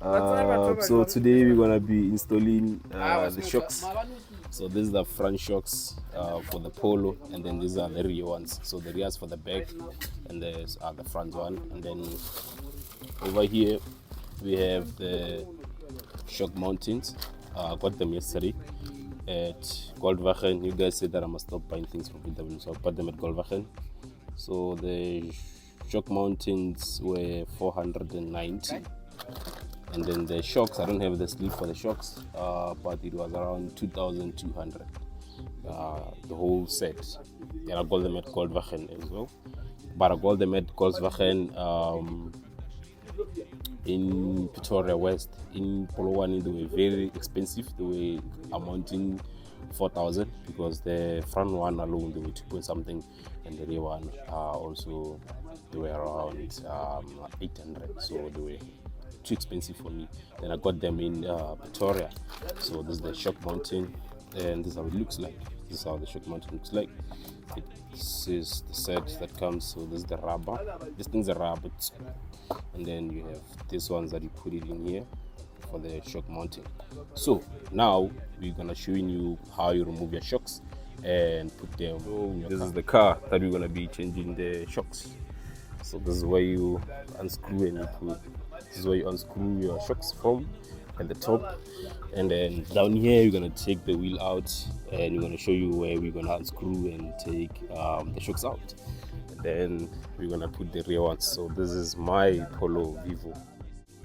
So today we're gonna be installing the shocks. So these are the front shocks for the Polo, and then these are the rear ones. So the rears for the back, and these are the front one. And then over here we have the shock mountings. Got them yesterday at Goldwagen. You guys said that I must stop buying things from VW, so I bought them at Goldwagen. So the shock mountings were 490. And then the shocks, I don't have the sleeve for the shocks, but it was around 2,200, the whole set. And I got them at Goldwagen as well. But I got them at Goldwagen in Pretoria West. In Polo One, they were very expensive. They were amounting 4,000 because the front one alone, they were 2 point something, and the rear one also, they were around 800. So they were too expensive for me. Then I got them in Pretoria. So this is the shock mounting, and this is how it looks like. This is how the shock mounting looks like. This is the set that comes. So this is the rubber. This thing's a rubber, and then you have these ones that you put it in here for the shock mounting. So now we're gonna showing you how you remove your shocks and put them in your car. This is the car that we're gonna be changing the shocks. So this is where you unscrew and you put. This is where you unscrew your shocks from at the top, and then down here you're gonna take the wheel out, and we're gonna show you where we're gonna unscrew and take the shocks out. And then we're gonna put the rear ones. So this is my Polo Vivo.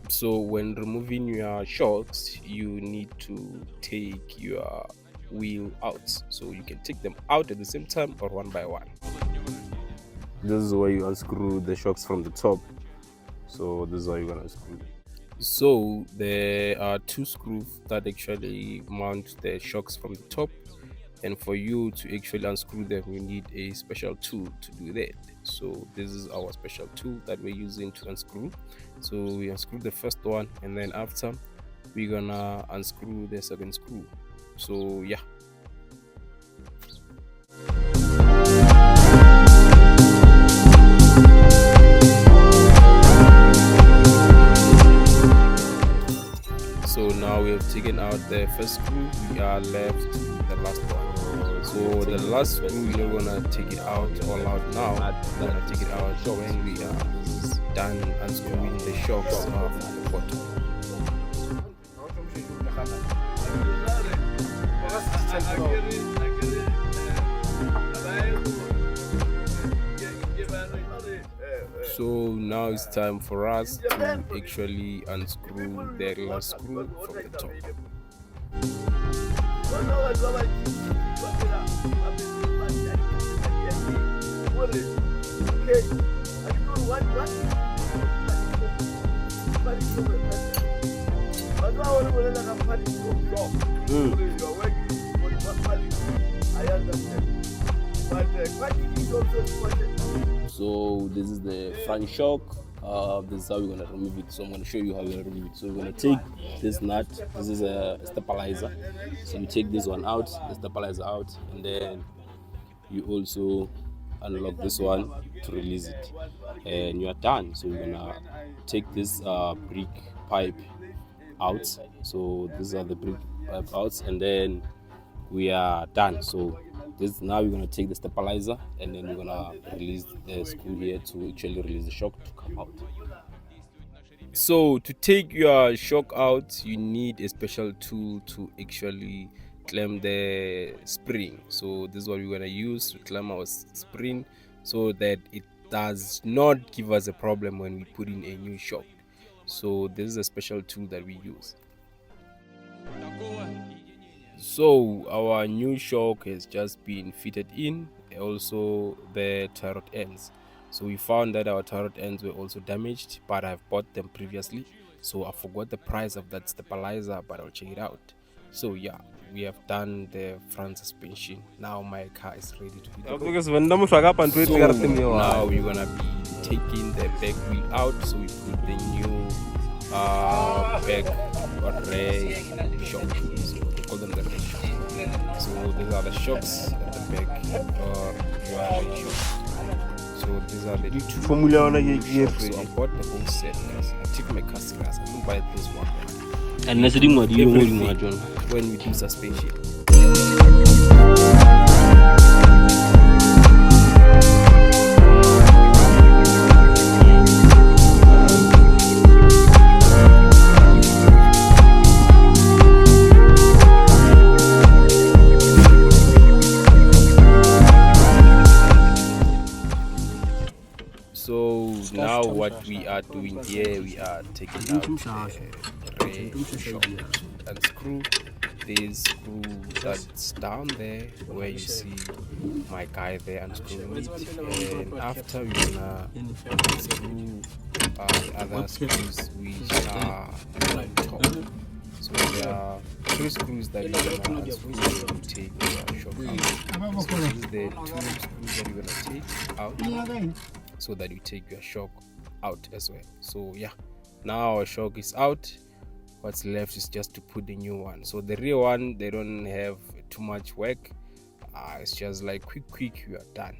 So when removing your shocks, you need to take your wheel out. So you can take them out at the same time or one by one. This is where you unscrew the shocks from the top. So this is how you're gonna unscrew them. So there are two screws that actually mount the shocks from the top, and for you to actually unscrew them, you need a special tool to do that. So this is our special tool that we're using to unscrew. So we unscrew the first one, and then after we're gonna unscrew the second screw. So yeah. So now we have taken out the first screw, we are left with the last one. So the last screw, we're gonna take it out all out now. We're gonna take it out when we are done unscrewing the shocks from the bottom. So now it's time for us to actually unscrew the last screw from the top. So this is the front shock. This is how we're gonna remove it. So I'm gonna show you how we're gonna remove it. So we're gonna take this nut. This is a stabilizer. So you take this one out, the stabilizer out, and then you also unlock this one to release it, and you are done. So we're gonna take this brick pipe out. So these are the brick pipe out, and then we are done. So now we're going to take the stabilizer, and then we're going to release the screw here to actually release the shock to come out. So to take your shock out, you need a special tool to actually clamp the spring. So this is what we're going to use to clamp our spring, so that it does not give us a problem when we put in a new shock. So this is a special tool that we use. So our new shock has just been fitted in, also the tie rod ends. So we found that our tie rod ends were also damaged, but I've bought them previously, so I forgot the price of that stabilizer, but I'll check it out. So yeah, we have done the front suspension. Now my car is ready to be delivered. So now we're gonna be taking the back wheel out, so we put the new back rear shock. So they call them the rear shock. So these are the shocks at the back rear shock. So these are the two Formula on a shocks. So I bought the whole set, guys. I took my car serious. I don't buy this one. and that's the thing what you when we do suspension. So now what we are doing here, we are taking out the rear shock. Unscrew this screw that's down there where you see my guy there unscrewing it, and after we're gonna unscrew the other screws which are on top. So there are 3 screws that we're gonna unscrew to take the shock out. So these are the 2 screws that we're gonna take out so that you take your shock out as well. So yeah, now our shock is out. What's left is just to put the new one. So the rear one, they don't have too much work. It's just like quick you are done.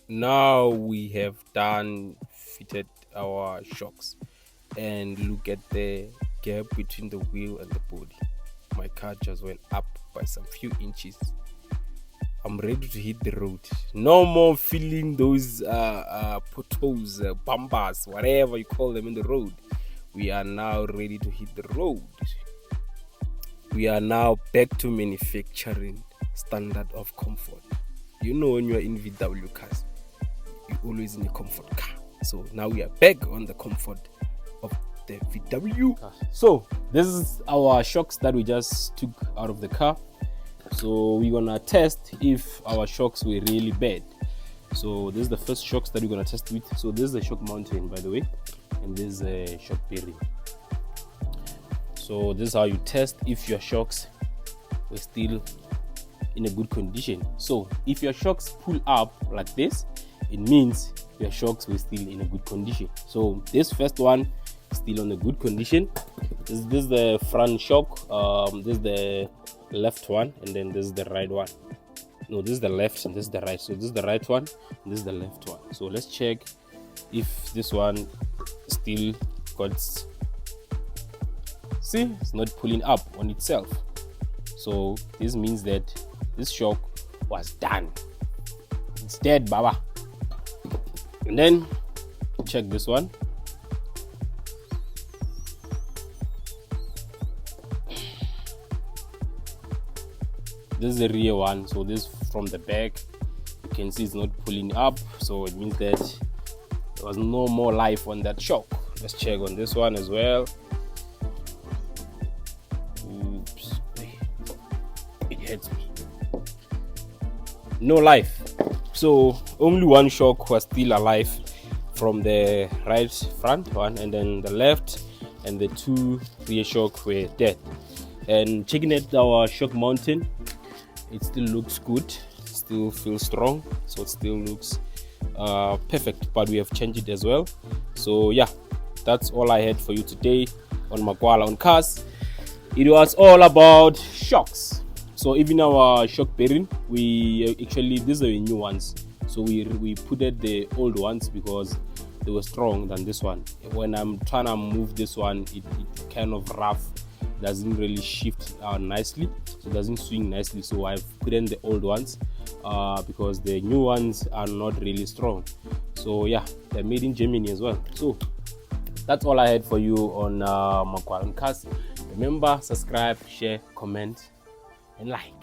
Now we have fitted our shocks, and look at the gap between the wheel and the body. My car just went up by some few inches. I'm ready to hit the road. No more feeling those potholes, bumpers, whatever you call them in the road. We are now ready to hit the road. We are now back to manufacturing standard of comfort. You know, when you are in VW cars, you're always in a comfort car. So now we are back on the comfort of the VW. So this is our shocks that we just took out of the car. So we're gonna test if our shocks were really bad. So this is the first shocks that we're gonna test with. So this is the shock mountain, by the way, and this is a shock bearing. So this is how you test if your shocks were still in a good condition. So if your shocks pull up like this, it means your shocks were still in a good condition. So this first one is still on a good condition. This is the front shock, this is the left one, and then this is the right one. No, this is the left and this is the right. So this is the right one and this is the left one. So let's check if this one still got, see, it's not pulling up on itself. So this means that this shock was done. It's dead, baba. And then check this one. This is the rear one. So this from the back, you can see it's not pulling up. So it means that there was no more life on that shock. Let's check on this one as well. Oops, it hurts me. No life. So only one shock was still alive from the right front one, and then the left and the 2 rear shock were dead. And checking at our shock mountain, it still looks good, still feels strong, so it still looks perfect, but we have changed it as well. So yeah, that's all I had for you today on Makwala on Cars. It was all about shocks. So even our shock bearing, we actually, these are the new ones. So we put it the old ones because they were strong than this one. When I'm trying to move this one, it kind of rough, doesn't really shift nicely, so it doesn't swing nicely. So I've put in the old ones because the new ones are not really strong. So yeah, they're made in Germany as well. So that's all I had for you on Makwaran Cast. Remember, subscribe, share, comment, and like.